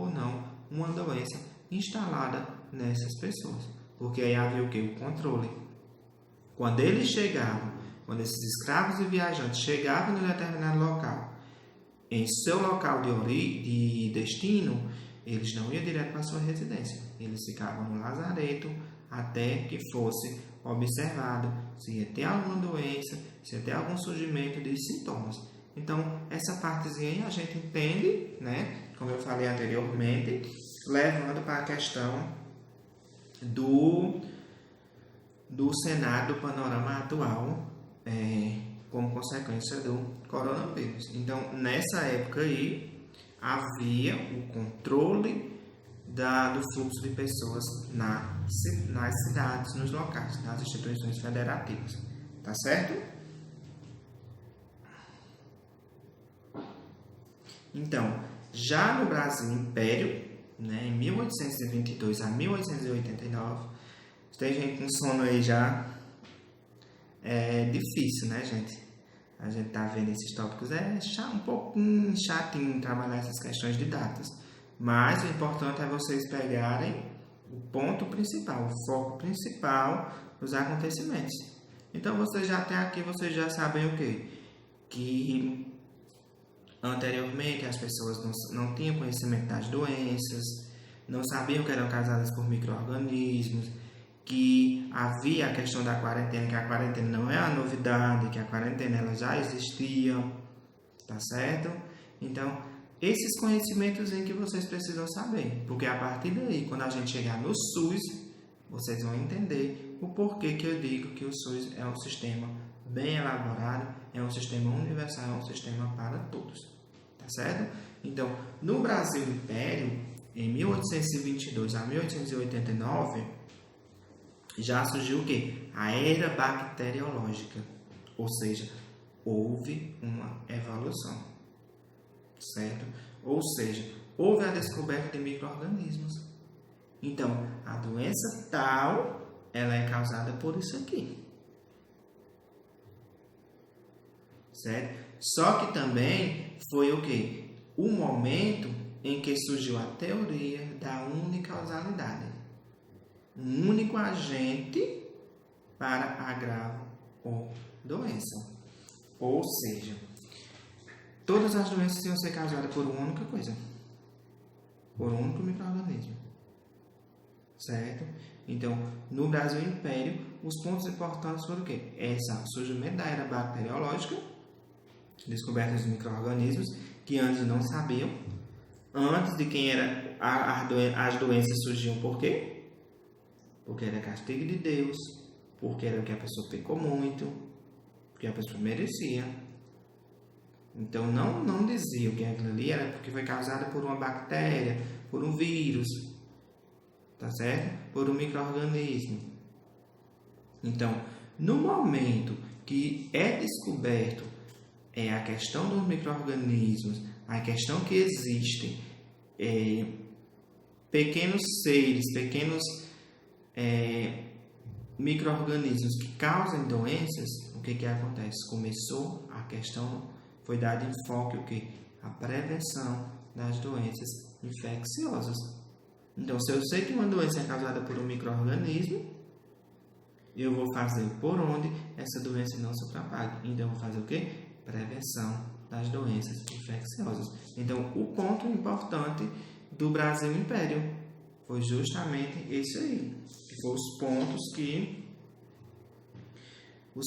ou não uma doença instalada nessas pessoas. Porque aí havia o que? O controle. Quando eles chegavam, quando esses escravos e viajantes chegavam em um determinado local, em seu local de destino, eles não iam direto para sua residência. Eles ficavam no lazareto até que fosse observado se ia ter alguma doença, se ia ter algum surgimento de sintomas. Então, essa partezinha aí a gente entende, né? Como eu falei anteriormente, levando para a questão do cenário, do panorama atual, como consequência do coronavírus. Então, nessa época aí, havia o controle do fluxo de pessoas nas cidades, nos locais, nas instituições federativas. Tá certo? Então, já no Brasil Império, né, em 1822 a 1889, tem gente com sono aí já. É difícil, né, gente? A gente tá vendo esses tópicos. Um pouco chatinho trabalhar essas questões de datas. Mas o importante é vocês pegarem o ponto principal, o foco principal dos acontecimentos. Então, vocês já têm aqui, vocês já sabem o quê? Que anteriormente as pessoas não tinham conhecimento das doenças, não sabiam que eram causadas por micro-organismos, que havia a questão da quarentena, que a quarentena não é uma novidade, que a quarentena ela já existia, tá certo? Então, esses conhecimentos em que vocês precisam saber, porque a partir daí, quando a gente chegar no SUS, vocês vão entender o porquê que eu digo que o SUS é um sistema bem elaborado, é um sistema universal, é um sistema para todos, tá certo? Então, no Brasil Império, em 1822 a 1889, já surgiu o quê? A era bacteriológica, ou seja, houve uma evolução, certo? Ou seja, houve a descoberta de micro-organismos. Então, a doença tal, ela é causada por isso aqui, certo? Só que também foi o quê? O momento em que surgiu a teoria da unicausalidade. Um único agente para agravo ou doença. Ou seja, todas as doenças iam ser causadas por uma única coisa. Por um único micro-organismo. Certo? Então, no Brasil Império, os pontos importantes foram o quê? O surgimento da era bacteriológica, descoberta dos micro-organismos, que antes não sabiam. Antes de quem era as doenças surgiam por quê? Porque era castigo de Deus, porque era o que a pessoa pecou muito, porque a pessoa merecia. Então não dizia que aquilo ali era porque foi causado por uma bactéria, por um vírus, tá certo? Por um micro-organismo. Então, no momento que é descoberto a questão dos micro-organismos, a questão que existem pequenos seres, pequenos micro-organismos que causam doenças, o que acontece? Começou a questão, foi dado enfoque o que? A prevenção das doenças infecciosas. Então, se eu sei que uma doença é causada por um micro-organismo, eu vou fazer por onde essa doença não se propague. Então, eu vou fazer o que? Prevenção das doenças infecciosas. Então, o ponto importante do Brasil Império foi justamente esse aí, que foram os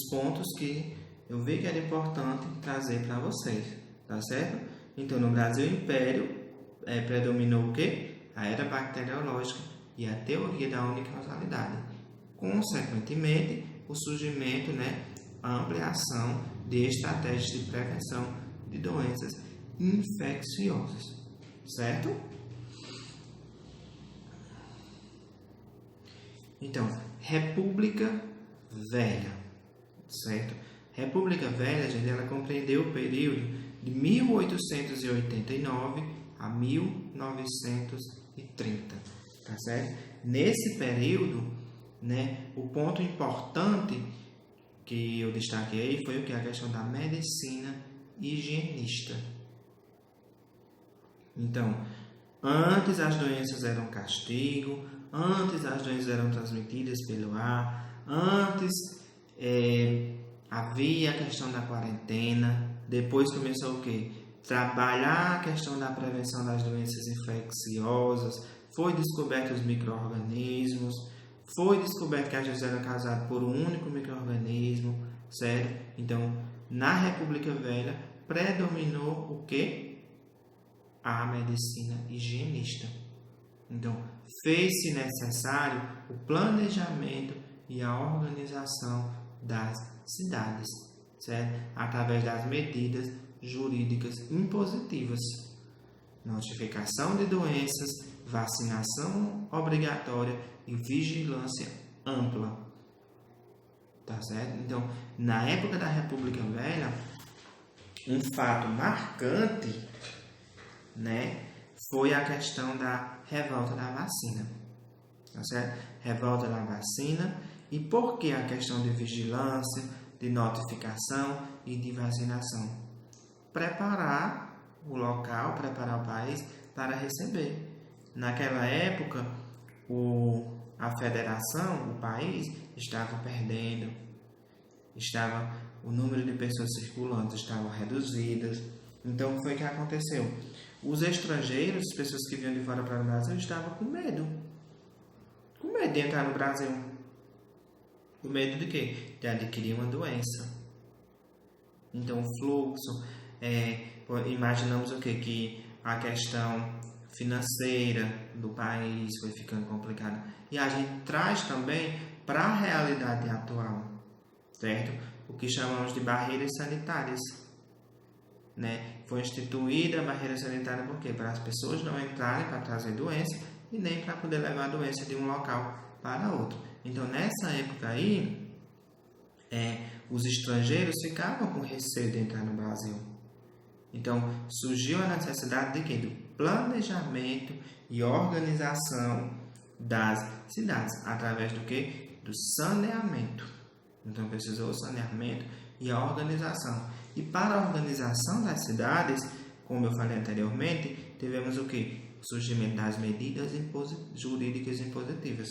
pontos que eu vi que era importante trazer para vocês, tá certo? Então, no Brasil Império, predominou o quê? A era bacteriológica e a teoria da unicausalidade. Consequentemente, o surgimento, a ampliação de estratégias de prevenção de doenças infecciosas, certo? Então, República Velha, certo? República Velha, gente, ela compreendeu o período de 1889 a 1930, tá certo? Nesse período, o ponto importante que eu destaquei aí foi o que? A questão da medicina higienista. Então, Antes as doenças eram castigo, antes as doenças eram transmitidas pelo ar, antes havia a questão da quarentena, depois começou o quê? Trabalhar a questão da prevenção das doenças infecciosas, foi descoberto os micro-organismos, foi descoberto que as doenças eram causadas por um único micro-organismo, certo? Então, na República Velha, predominou o quê? A medicina higienista. Então, fez-se necessário o planejamento e a organização das cidades, certo? Através das medidas jurídicas impositivas, notificação de doenças, vacinação obrigatória e vigilância ampla, tá certo? Então, na época da República Velha, um fato marcante, né, foi a questão da revolta da vacina, tá certo? Revolta da vacina. E por que a questão de vigilância, de notificação e de vacinação? Preparar o local, preparar o país para receber. Naquela época, a federação, o país, estava perdendo, o número de pessoas circulantes estava reduzidas. Então, foi o que aconteceu. Os estrangeiros, as pessoas que vinham de fora para o Brasil, estavam com medo. Com medo de entrar no Brasil. Com medo de quê? De adquirir uma doença. Então, o fluxo, imaginamos o quê? Que a questão financeira do país foi ficando complicada. E a gente traz também para a realidade atual, certo? O que chamamos de barreiras sanitárias, né? Foi instituída a barreira sanitária por quê? Para as pessoas não entrarem para trazer doença e nem para poder levar a doença de um local para outro. Então, nessa época aí, os estrangeiros ficavam com receio de entrar no Brasil. Então, surgiu a necessidade de quê? Do planejamento e organização das cidades, através do quê? Do saneamento. Então, precisou o saneamento e a organização. E para a organização das cidades, como eu falei anteriormente, tivemos o quê? O surgimento das medidas jurídicas impositivas,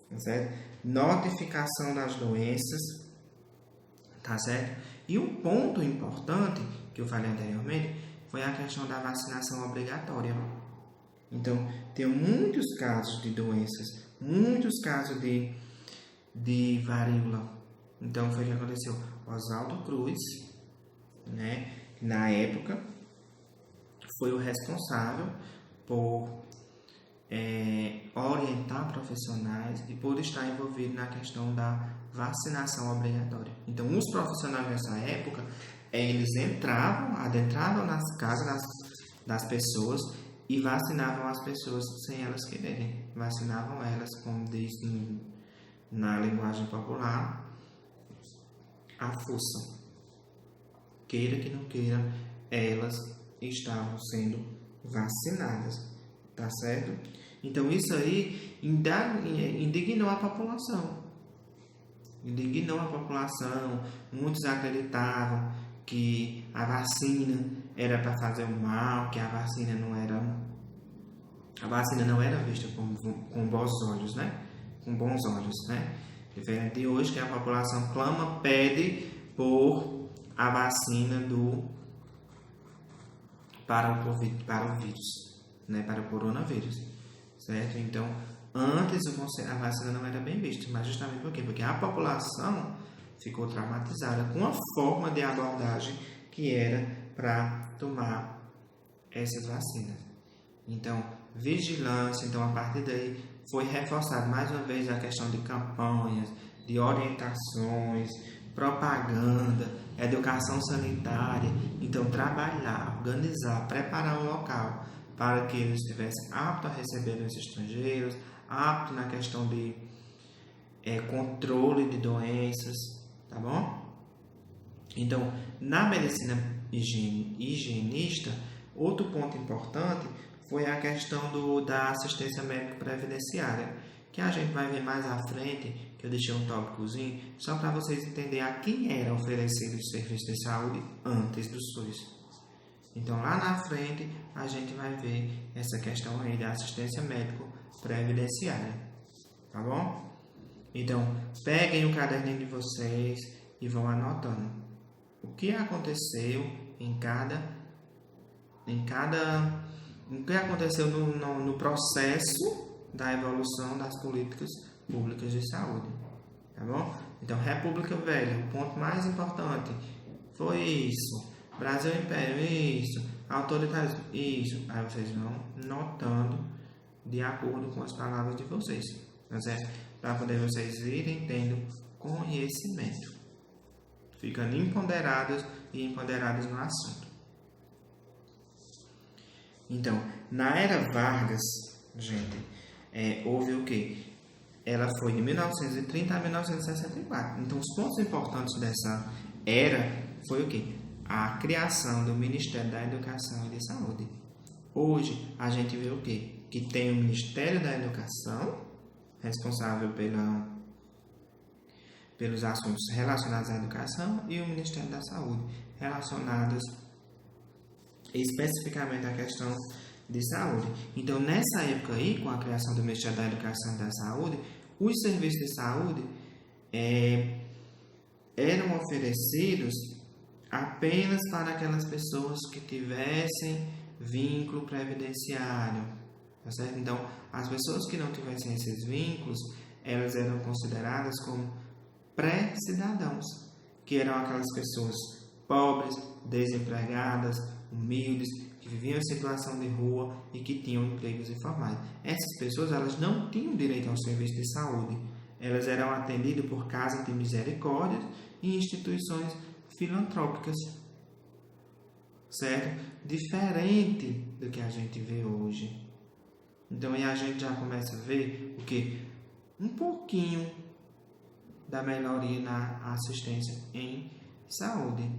tá certo? Notificação das doenças, tá certo? E um ponto importante que eu falei anteriormente foi a questão da vacinação obrigatória. Então, tem muitos casos de doenças, muitos casos de varíola. Então, foi o que aconteceu. Oswaldo Cruz, né, na época, foi o responsável por orientar profissionais e por estar envolvido na questão da vacinação obrigatória. Então, os profissionais nessa época, eles adentravam nas casas das pessoas e vacinavam as pessoas sem elas quererem. Vacinavam elas, como diz na linguagem popular, à força. Queira que não queira, elas estavam sendo vacinadas, tá certo? Então, isso aí indignou a população. Muitos acreditavam que a vacina era para fazer o mal, que a vacina não era vista com bons olhos, né? Com bons olhos, né? Diferente de hoje, que a população pede por a vacina para o vírus, né? Para o coronavírus, certo? Então, antes a vacina não era bem vista, mas justamente por quê? Porque a população ficou traumatizada com a forma de abordagem que era para tomar essas vacinas. Então, vigilância. Então, a partir daí, foi reforçado mais uma vez a questão de campanhas, de orientações, propaganda, educação sanitária. Então, trabalhar, organizar, preparar o local para que eles estivessem aptos a receber os estrangeiros, aptos na questão de controle de doenças, tá bom? Então, na medicina higienista, outro ponto importante foi a questão da assistência médico-previdenciária, que a gente vai ver mais à frente, que eu deixei um tópicozinho, só para vocês entenderem a quem era oferecido o serviço de saúde antes do SUS. Então, lá na frente, a gente vai ver essa questão aí da assistência médico-previdenciária, tá bom? Então, peguem o caderninho de vocês e vão anotando o que aconteceu o que aconteceu no processo da evolução das políticas públicas de saúde, tá bom? Então, República Velha, o ponto mais importante foi isso. Brasil Império, isso. Autoritarismo, isso. Aí vocês vão notando de acordo com as palavras de vocês, tá certo? Para poder vocês irem tendo conhecimento, ficando empoderados e empoderadas no assunto. Então, na era Vargas, gente, houve o quê? Ela foi de 1930 a 1964. Então, os pontos importantes dessa era foi o quê? A criação do Ministério da Educação e de Saúde. Hoje, a gente vê o quê? Que tem o Ministério da Educação, responsável pelos assuntos relacionados à educação, e o Ministério da Saúde, relacionados especificamente à questão de saúde. Então, nessa época aí, com a criação do Ministério da Educação e da Saúde, os serviços de saúde eram oferecidos apenas para aquelas pessoas que tivessem vínculo previdenciário, tá certo? Então, as pessoas que não tivessem esses vínculos, elas eram consideradas como pré-cidadãos, que eram aquelas pessoas pobres, desempregadas, humildes, que viviam em situação de rua e que tinham empregos informais. Essas pessoas, elas não tinham direito ao serviço de saúde. Elas eram atendidas por casas de misericórdia e instituições filantrópicas, certo? Diferente do que a gente vê hoje. Então, aí a gente já começa a ver o que? Um pouquinho da melhoria na assistência em saúde,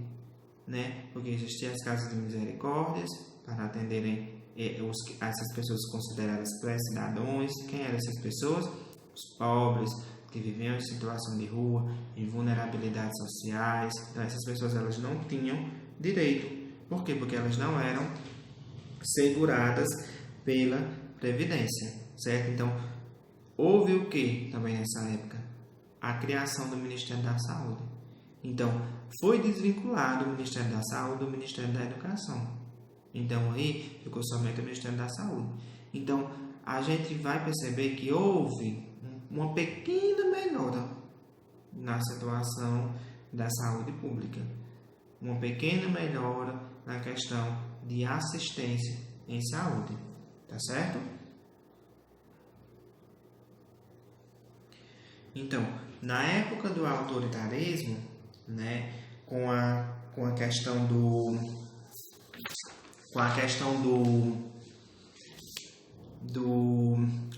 né? Porque existiam as casas de misericórdias para atenderem essas pessoas consideradas pré-cidadãos. Quem eram essas pessoas? Os pobres, que viviam em situação de rua, em vulnerabilidades sociais. Então, essas pessoas, elas não tinham direito. Por quê? Porque elas não eram seguradas pela Previdência, certo? Então, houve o que também nessa época? A criação do Ministério da Saúde. Então, foi desvinculado o Ministério da Saúde do Ministério da Educação. Então, aí ficou somente o Ministério da Saúde. Então, a gente vai perceber que houve uma pequena melhora na situação da saúde pública. Uma pequena melhora na questão de assistência em saúde. Tá certo? Então, na época do autoritarismo, né, com a questão do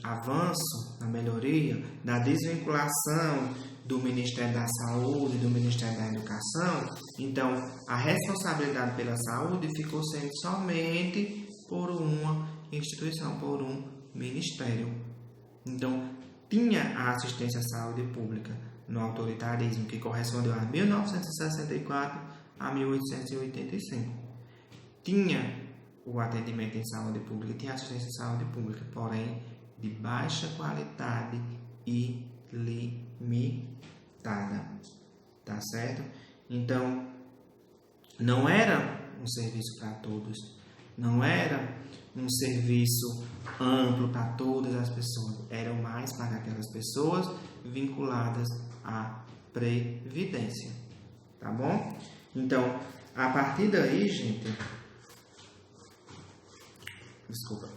avanço, da melhoria, da desvinculação do Ministério da Saúde e do Ministério da Educação, então a responsabilidade pela saúde ficou sendo somente por uma instituição, por um ministério. Então, tinha a assistência à saúde pública no autoritarismo, que correspondeu a 1964 a 1885. Tinha o atendimento em saúde pública, tinha assistência em saúde pública, porém de baixa qualidade e limitada. Tá certo? Então, não era um serviço para todos, não era um serviço amplo para todas as pessoas, eram mais para aquelas pessoas vinculadas à Previdência, tá bom? Então, a partir daí, gente,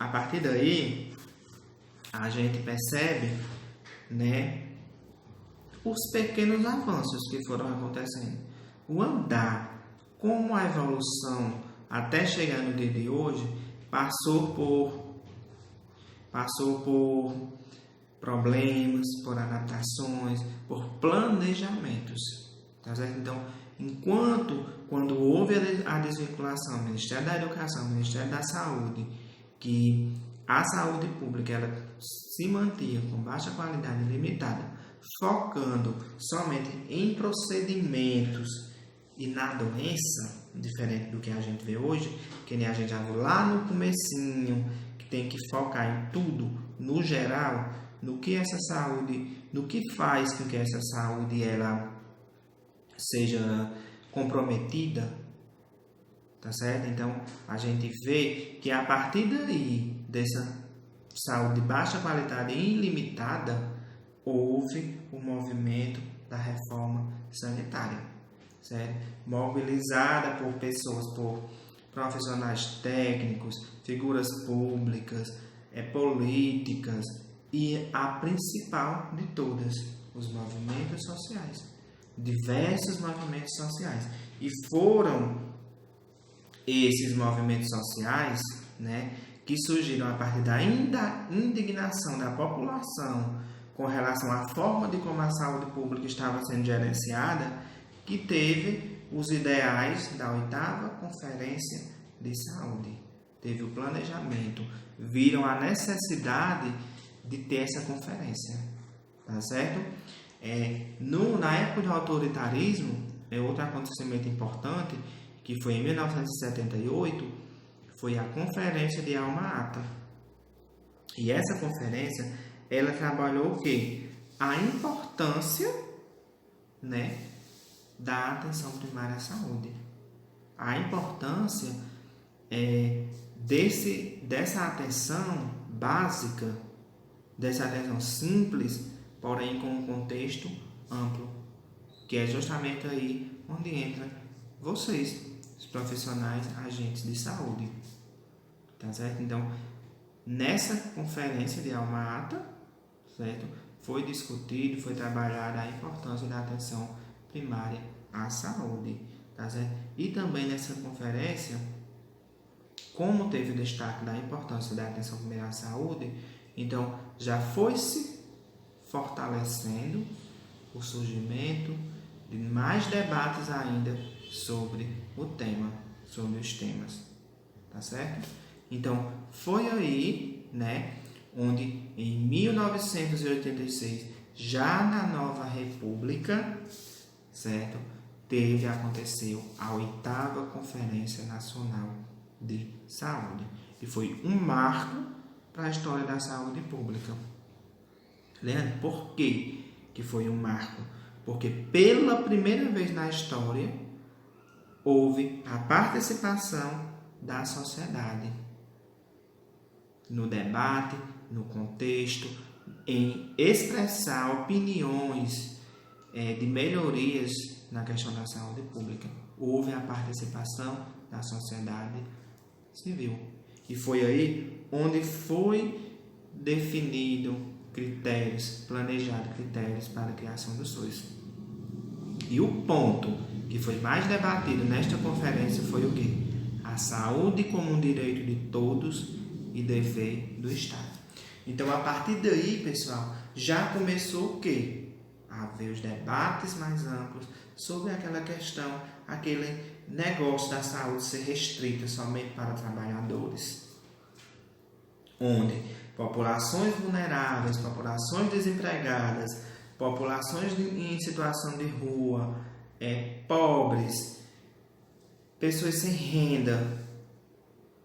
a partir daí, a gente percebe, né, os pequenos avanços que foram acontecendo. O andar, como a evolução até chegar no dia de hoje, passou por problemas, por adaptações, por planejamentos, tá certo? Então, quando houve a desvinculação do Ministério da Educação, do Ministério da Saúde, que a saúde pública ela se mantinha com baixa qualidade e limitada, focando somente em procedimentos e na doença, diferente do que a gente vê hoje, que nem a gente já viu lá no comecinho, que tem que focar em tudo, no geral, no que essa saúde, no que faz com que essa saúde ela seja comprometida, tá certo? Então, a gente vê que a partir daí, dessa saúde de baixa qualidade e ilimitada, houve o movimento da reforma sanitária, certo? Mobilizada por pessoas, por profissionais técnicos, figuras públicas, políticas e a principal de todas, os movimentos sociais, diversos movimentos sociais. E foram esses movimentos sociais, né, que surgiram a partir da indignação da população com relação à forma de como a saúde pública estava sendo gerenciada, que teve os ideais da 8ª Conferência de Saúde. Teve o planejamento, viram a necessidade de ter essa conferência, tá certo? Na época do autoritarismo, outro acontecimento importante, que foi em 1978, foi a Conferência de Alma-Ata. E essa conferência, ela trabalhou o quê? A importância, né, da atenção primária à saúde. A importância dessa atenção básica, dessa atenção simples, porém com um contexto amplo, que é justamente aí onde entra vocês, os profissionais, agentes de saúde, tá certo? Então, nessa conferência de Alma-Ata, certo? Foi discutido, foi trabalhada a importância da atenção primária à saúde, tá certo? E também nessa conferência, como teve o destaque da importância da atenção primária à saúde, então já foi se fortalecendo o surgimento de mais debates ainda sobre o tema, sobre os temas, tá certo? Então, foi aí, né, onde em 1986, já na nova república, certo, aconteceu a 8ª Conferência Nacional de Saúde, e foi um marco para a história da saúde pública. Leandro, por que foi um marco? Porque pela primeira vez na história houve a participação da sociedade no debate, no contexto, em expressar opiniões de melhorias na questão da saúde pública. Houve a participação da sociedade civil. E foi aí onde foi definido planejado critérios para a criação do SUS. E o ponto que foi mais debatido nesta conferência foi o quê? A saúde como um direito de todos e dever do Estado. Então, a partir daí, pessoal, já começou o quê? A haver os debates mais amplos sobre aquela questão, aquele negócio da saúde ser restrita somente para trabalhadores, onde populações vulneráveis, populações desempregadas, populações em situação de rua, pobres, pessoas sem renda,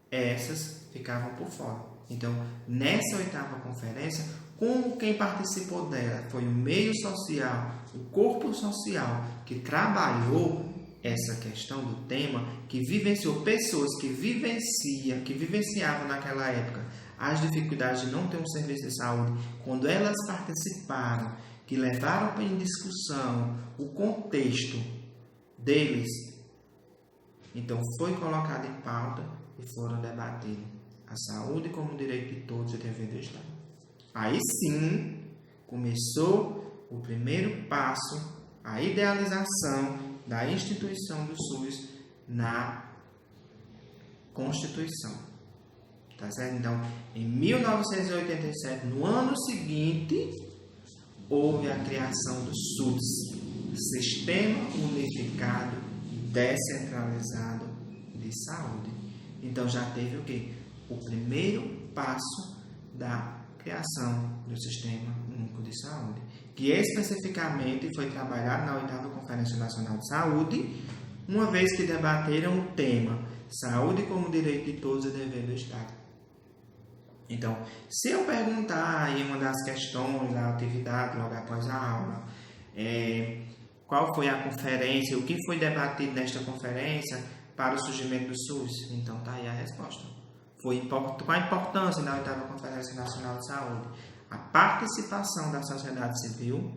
essas ficavam por fora. Então, nessa 8ª conferência, como quem participou dela foi o meio social, o corpo social que trabalhou essa questão do tema, que vivenciou pessoas que vivenciavam naquela época as dificuldades de não ter um serviço de saúde, quando elas participaram, que levaram em discussão o contexto deles, então foi colocado em pauta e foram debatidos a saúde como direito de todos e dever do Estado. Aí sim começou o primeiro passo, a idealização da instituição do SUS na Constituição. Tá certo? Então, em 1987, no ano seguinte, houve a criação do SUS, Sistema Unificado Descentralizado de Saúde. Então, já teve o quê? O primeiro passo da criação do Sistema Único de Saúde, que especificamente foi trabalhado na 8ª Conferência Nacional de Saúde, uma vez que debateram o tema saúde como direito de todos e dever do Estado. Então, se eu perguntar em uma das questões da atividade logo após a aula, qual foi a conferência, o que foi debatido nesta conferência para o surgimento do SUS, então tá aí a resposta. Qual a importância da 8ª Conferência Nacional de Saúde? A participação da sociedade civil,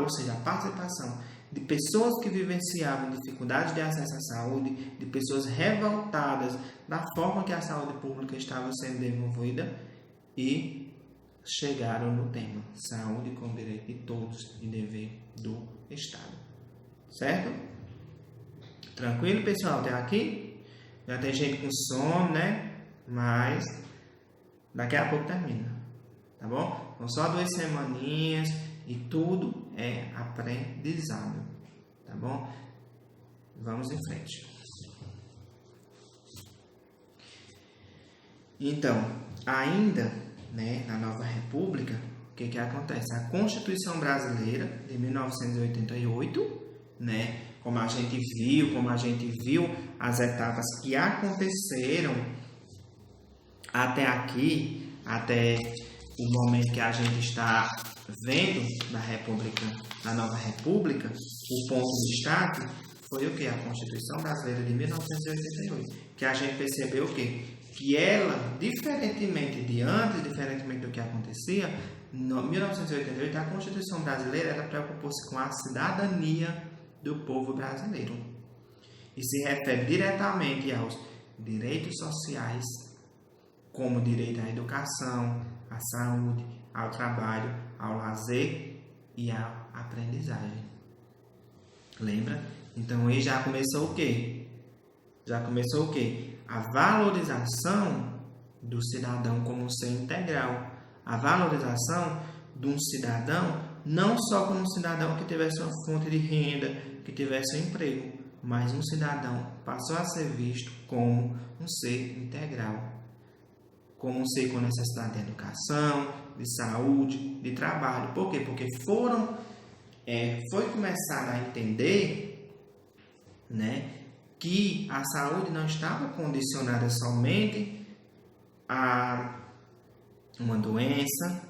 ou seja, a participação de pessoas que vivenciavam dificuldades de acesso à saúde, de pessoas revoltadas da forma que a saúde pública estava sendo desenvolvida e chegaram no tema saúde como direito de todos e dever do Estado. Certo? Tranquilo, pessoal? Até aqui? Já tem gente com sono, né? Mas daqui a pouco termina. Tá bom? Então, só 2 semaninhas e tudo é aprendizado. Tá bom? Vamos em frente. Então, ainda, né, na Nova República, o que acontece? A Constituição Brasileira de 1988, né, como a gente viu as etapas que aconteceram até aqui, até o momento que a gente está vendo da Nova República, o ponto de destaque foi o que? A Constituição Brasileira de 1988, que a gente percebeu o quê? Que ela, diferentemente do que acontecia, em 1988, a Constituição Brasileira ela preocupou-se com a cidadania do povo brasileiro e se refere diretamente aos direitos sociais, como direito à educação, à saúde, ao trabalho, ao lazer e à aprendizagem. Lembra? Então aí já começou o quê? A valorização do cidadão como um ser integral. A valorização de um cidadão não só como um cidadão que tivesse uma fonte de renda, que tivesse um emprego, mas um cidadão passou a ser visto como um ser integral. Como um ser com necessidade de educação, de saúde, de trabalho. Por quê? Porque foi começar a entender, né, que a saúde não estava condicionada somente a uma doença,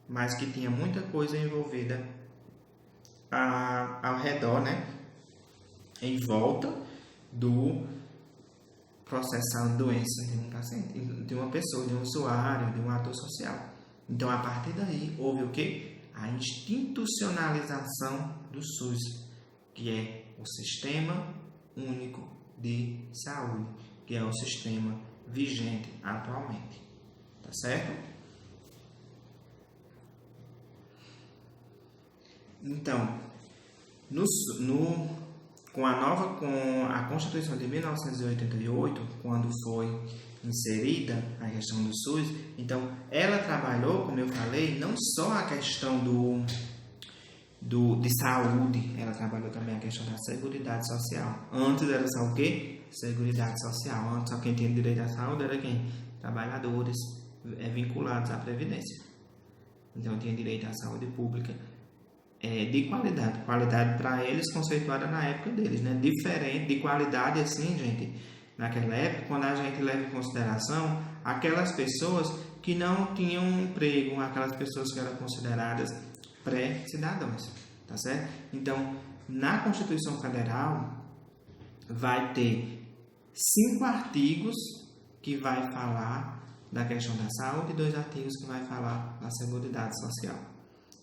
mas que tinha muita coisa envolvida ao redor, né, em volta do processar a doença de um paciente, de uma pessoa, de um usuário, de um ator social. Então, a partir daí, houve o quê? A institucionalização do SUS, que é o Sistema Único de Saúde, que é o sistema vigente atualmente. Tá certo? Então, com a Constituição de 1988, quando foi inserida a questão do SUS, então ela trabalhou, como eu falei, não só a questão de saúde, ela trabalhou também a questão da Seguridade Social. Antes era só o quê? Seguridade Social. Antes só quem tinha direito à saúde era quem? Trabalhadores vinculados à Previdência. Então tinha direito à saúde pública de qualidade. Qualidade para eles conceituada na época deles, né? Diferente de qualidade assim, gente, naquela época, quando a gente leva em consideração aquelas pessoas que não tinham um emprego, aquelas pessoas que eram consideradas pré-cidadãos, tá certo? Então, na Constituição Federal vai ter 5 artigos que vai falar da questão da saúde e 2 artigos que vai falar da Seguridade Social.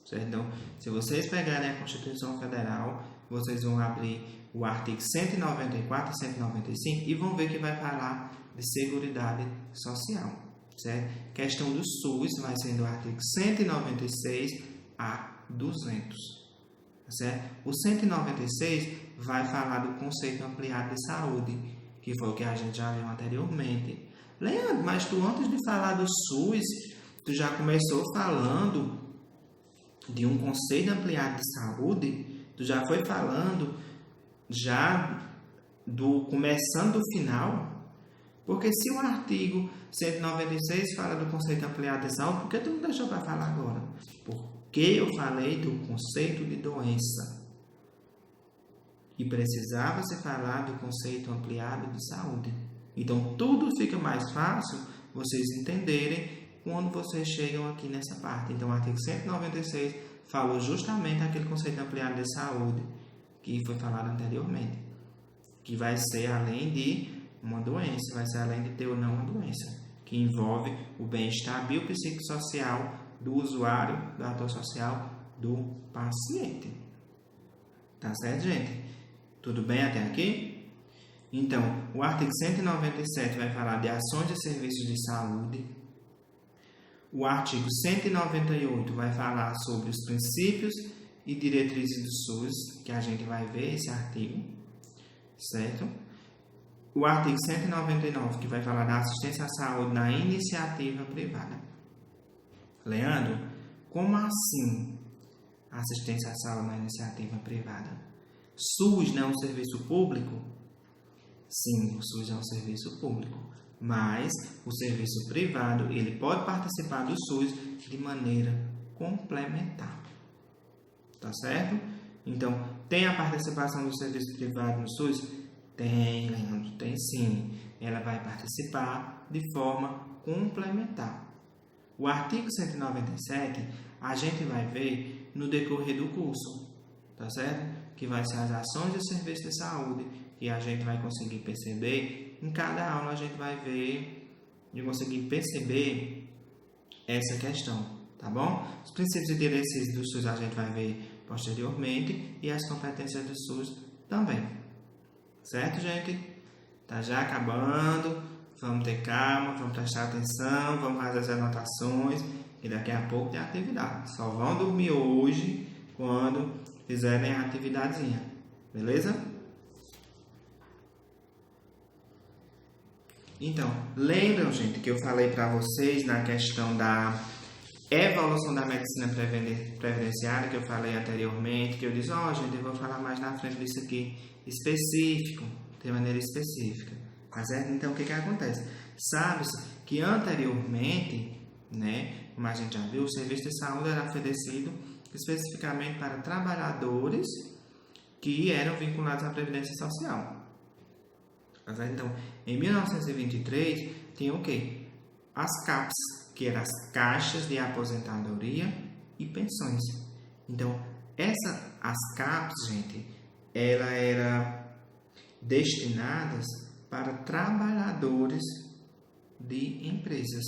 Certo? Então, se vocês pegarem a Constituição Federal, vocês vão abrir o artigo 194 e 195 e vão ver que vai falar de Seguridade Social. Certo? Questão do SUS vai ser do artigo 196 a 200. Certo? O 196 vai falar do conceito ampliado de saúde, que foi o que a gente já viu anteriormente. Leandro, mas tu antes de falar do SUS, tu já começou falando de um conceito ampliado de saúde, tu já foi falando começando do final, porque se o artigo 196 fala do conceito ampliado de saúde, por que tu não deixou para falar agora? Porque eu falei do conceito de doença. e precisava se falar do conceito ampliado de saúde. Então, tudo fica mais fácil vocês entenderem quando vocês chegam aqui nessa parte. Então, o artigo 196 falou justamente aquele conceito ampliado de saúde que foi falado anteriormente, que vai ser além de uma doença, vai ser além de ter ou não uma doença, que envolve o bem-estar biopsicossocial do usuário, do ator social, do paciente. Tá certo, gente? Tudo bem até aqui? Então, o artigo 197 vai falar de ações e serviços de saúde. O artigo 198 vai falar sobre os princípios e diretrizes do SUS, que a gente vai ver esse artigo, certo? O artigo 199, que vai falar da assistência à saúde na iniciativa privada. Leandro, como assim assistência à saúde na iniciativa privada? SUS não é um serviço público? Sim, o SUS é um serviço público, mas o serviço privado ele pode participar do SUS de maneira complementar. Tá certo? Então, tem a participação do serviço privado no SUS? Tem, Leandro, tem sim. Ela vai participar de forma complementar. O artigo 197 a gente vai ver no decorrer do curso, tá certo? Que vai ser as ações de serviço de saúde, que a gente vai conseguir perceber. Em cada aula a gente vai ver e conseguir perceber essa questão, tá bom? Os princípios e diretrizes do SUS a gente vai ver posteriormente e as competências do SUS também. Certo, gente? Tá já acabando. Vamos ter calma, vamos prestar atenção, vamos fazer as anotações e daqui a pouco tem atividade. Só vão dormir hoje quando fizerem a atividadezinha. Beleza? Então, lembram, gente, que eu falei para vocês na questão da evolução da medicina previdenciária, que eu falei anteriormente, que eu disse, gente, eu vou falar mais na frente disso aqui, específico, de maneira específica, tá certo? Então, o que acontece? Sabe-se que anteriormente, né, como a gente já viu, o serviço de saúde era oferecido especificamente para trabalhadores que eram vinculados à Previdência Social. Tá certo? Então, em 1923, tinha o quê? As CAPs, que eram as Caixas de Aposentadoria e Pensões. Então, as CAPs, gente, ela era destinadas para trabalhadores de empresas.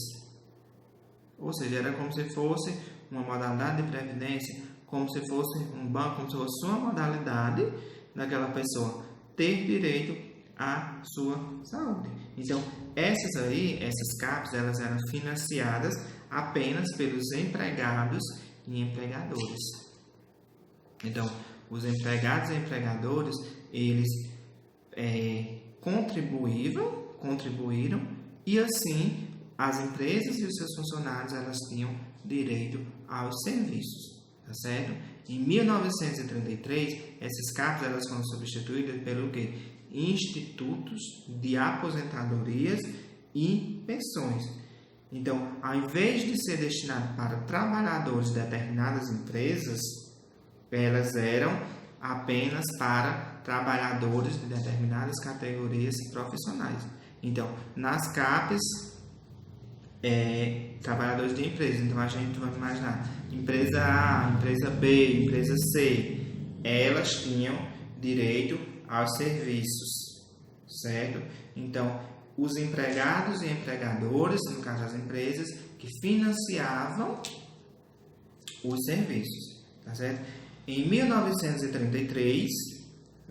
Ou seja, era como se fosse uma modalidade de previdência, como se fosse um banco, como se fosse uma modalidade daquela pessoa ter direito à sua saúde. Então, essas CAPs, elas eram financiadas apenas pelos empregados e empregadores. Então, os empregados e empregadores, eles contribuíram e assim as empresas e os seus funcionários, elas tinham direito aos serviços, tá certo? Em 1933, essas CAPs, elas foram substituídas pelo quê? Institutos de aposentadorias e pensões. Então, ao invés de ser destinado para trabalhadores de determinadas empresas, elas eram apenas para trabalhadores de determinadas categorias profissionais. Então, nas CAPs, trabalhadores de empresas. Então, a gente vai imaginar empresa A, empresa B, empresa C. Elas tinham direito aos serviços, certo? Então, os empregados e empregadores, no caso das empresas, que financiavam os serviços, tá certo? Em 1933,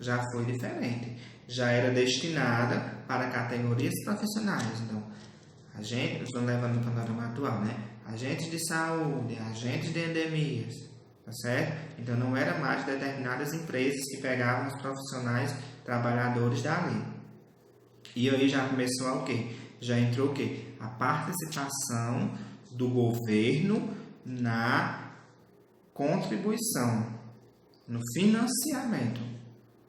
já foi diferente. Já era destinada para categorias profissionais. Então, estou levando no panorama atual, né? Agentes de saúde, agentes de endemias, tá certo? Então, não era mais determinadas empresas que pegavam os profissionais trabalhadores dali. E aí já começou o quê? Já entrou o quê? A participação do governo na contribuição, no financiamento.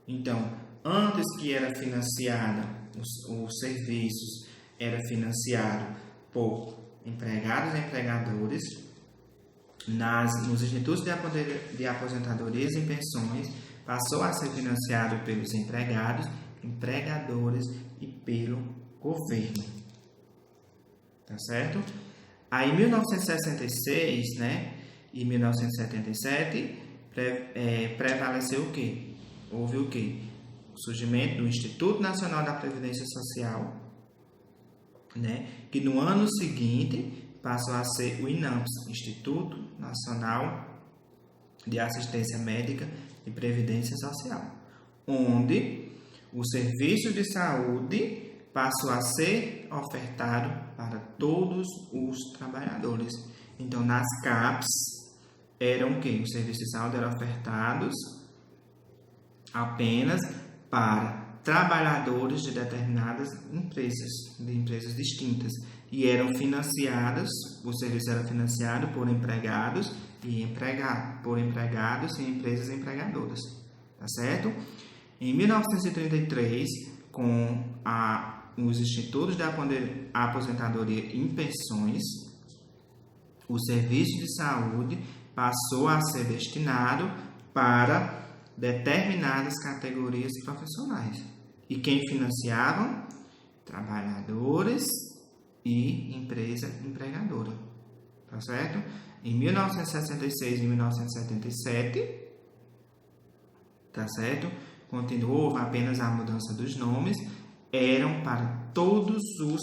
Então, antes que era financiada, os serviços era financiado por empregados e empregadores, nos institutos de aposentadorias e pensões, passou a ser financiado pelos empregados, empregadores e pelo governo. Tá certo? Aí em 1966, né, e 1977, prevaleceu o quê? Houve o quê? O surgimento do Instituto Nacional da Previdência Social, né, que no ano seguinte passou a ser o INAMPS, Instituto Nacional de Assistência Médica e Previdência Social, onde o serviço de saúde passou a ser ofertado para todos os trabalhadores. Então, nas CAPs, eram o quê? Os serviços de saúde eram ofertados apenas para trabalhadores de determinadas empresas, de empresas distintas, e eram financiados, o serviço era financiado por empregados e empresas empregadoras, tá certo? Em 1933, com os institutos de aposentadoria e pensões, o serviço de saúde passou a ser destinado para determinadas categorias profissionais. E quem financiavam? Trabalhadores e empresa empregadora. Tá certo? Em 1966 e 1977, tá certo? Continuou apenas a mudança dos nomes, eram para todos os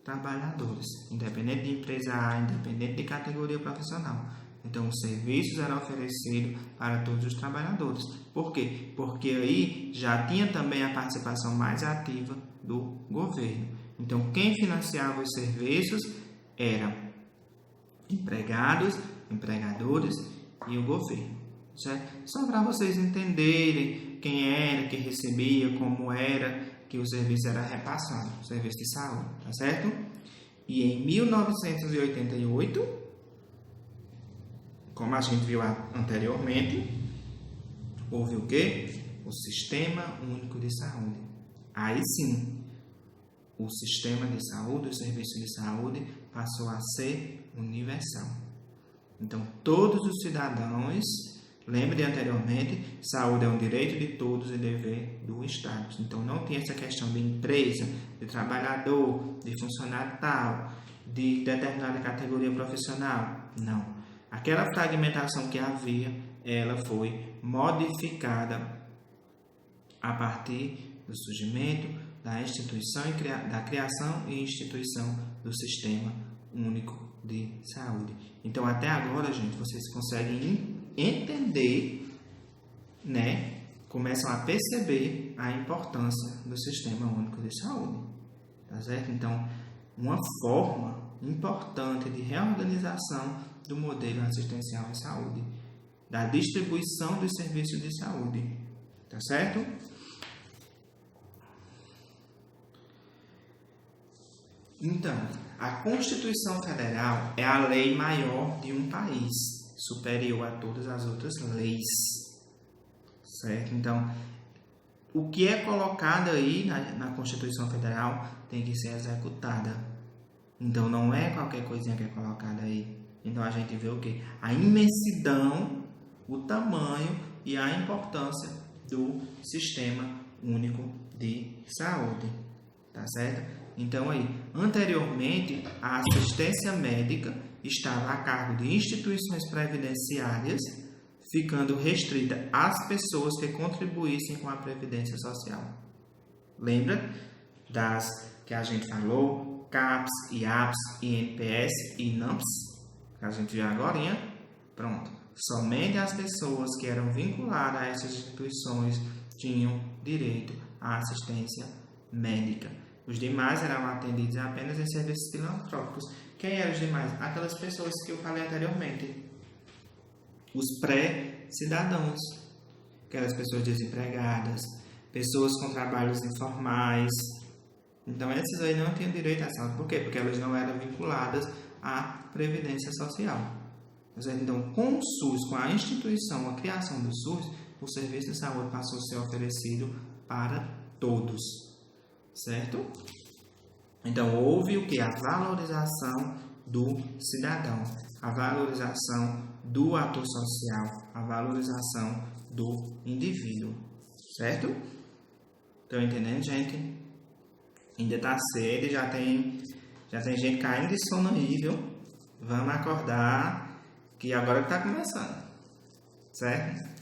trabalhadores, independente de empresa A, independente de categoria profissional. Então, os serviços eram oferecidos para todos os trabalhadores. Por quê? Porque aí já tinha também a participação mais ativa do governo. Então, quem financiava os serviços eram empregados, empregadores e o governo. Certo? Só para vocês entenderem quem era, quem recebia, como era que o serviço era repassado, o serviço de saúde, tá certo? E em 1988, como a gente viu anteriormente, houve o quê? O Sistema Único de Saúde. Aí sim, o sistema de saúde, o serviço de saúde passou a ser universal. Então, todos os cidadãos, lembre anteriormente, saúde é um direito de todos e dever do Estado. Então, não tem essa questão de empresa, de trabalhador, de funcionário tal, de determinada categoria profissional. Não. Aquela fragmentação que havia, ela foi modificada a partir do surgimento da instituição da criação e instituição do Sistema Único de Saúde. Então, até agora, gente, vocês conseguem entender, né? Começam a perceber a importância do Sistema Único de Saúde, tá certo? Então, uma forma importante de reorganização do modelo assistencial em saúde, da distribuição dos serviços de saúde, tá certo? Então, a Constituição Federal é a lei maior de um país, superior a todas as outras leis, certo? Então, o que é colocado aí na Constituição Federal tem que ser executada. Então, não é qualquer coisinha que é colocada aí. Então, a gente vê o quê? A imensidão, o tamanho e a importância do Sistema Único de Saúde, tá certo? Então, aí, anteriormente, a assistência médica estava a cargo de instituições previdenciárias, ficando restrita às pessoas que contribuíssem com a Previdência Social. Lembra das que a gente falou? CAPS, IAPS, INPS e INAMPS, que a gente viu agora, pronto. Somente as pessoas que eram vinculadas a essas instituições tinham direito à assistência médica. Os demais eram atendidos apenas em serviços filantrópicos. Quem eram os demais? Aquelas pessoas que eu falei anteriormente. Os pré-cidadãos. Aquelas pessoas desempregadas. Pessoas com trabalhos informais. Então, essas aí não tinham direito à saúde. Por quê? Porque elas não eram vinculadas à Previdência Social. Então, com o SUS, com a instituição, a criação do SUS, o serviço de saúde passou a ser oferecido para todos. Certo? Então, houve o que? A valorização do cidadão. a valorização do ator social, a valorização do indivíduo, certo? Estão entendendo, gente? Ainda tá cedo, já tem gente caindo de sono aí, viu? Vamos acordar, que agora que tá começando, certo?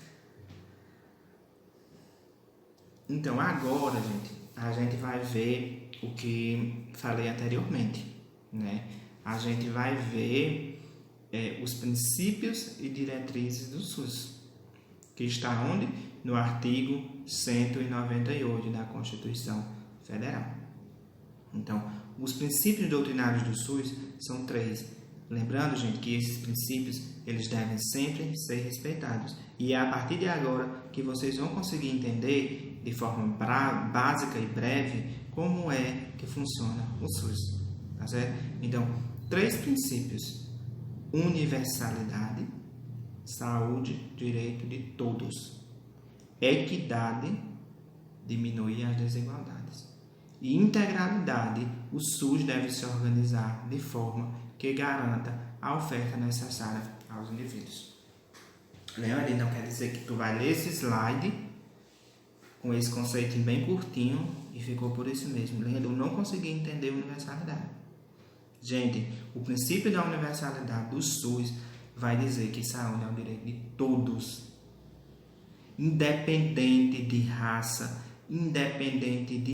Então, agora, gente, a gente vai ver o que falei anteriormente, né? A gente vai ver os princípios e diretrizes do SUS, que está onde? No artigo 198 da Constituição Federal. Então, os princípios doutrinários do SUS são 3. Lembrando, gente, que esses princípios, eles devem sempre ser respeitados. E é a partir de agora que vocês vão conseguir entender de forma básica e breve como é que funciona o SUS. Tá certo? Então, 3 princípios: universalidade, saúde, direito de todos, equidade, diminuir as desigualdades, e integralidade. O SUS deve se organizar de forma que garanta a oferta necessária aos indivíduos. Lembra? Então quer dizer que tu vai ler esse slide com esse conceito bem curtinho e ficou por isso mesmo. Lembra? Eu não consegui entender universalidade. Gente, o princípio da universalidade do SUS vai dizer que saúde é um direito de todos, independente de raça, independente de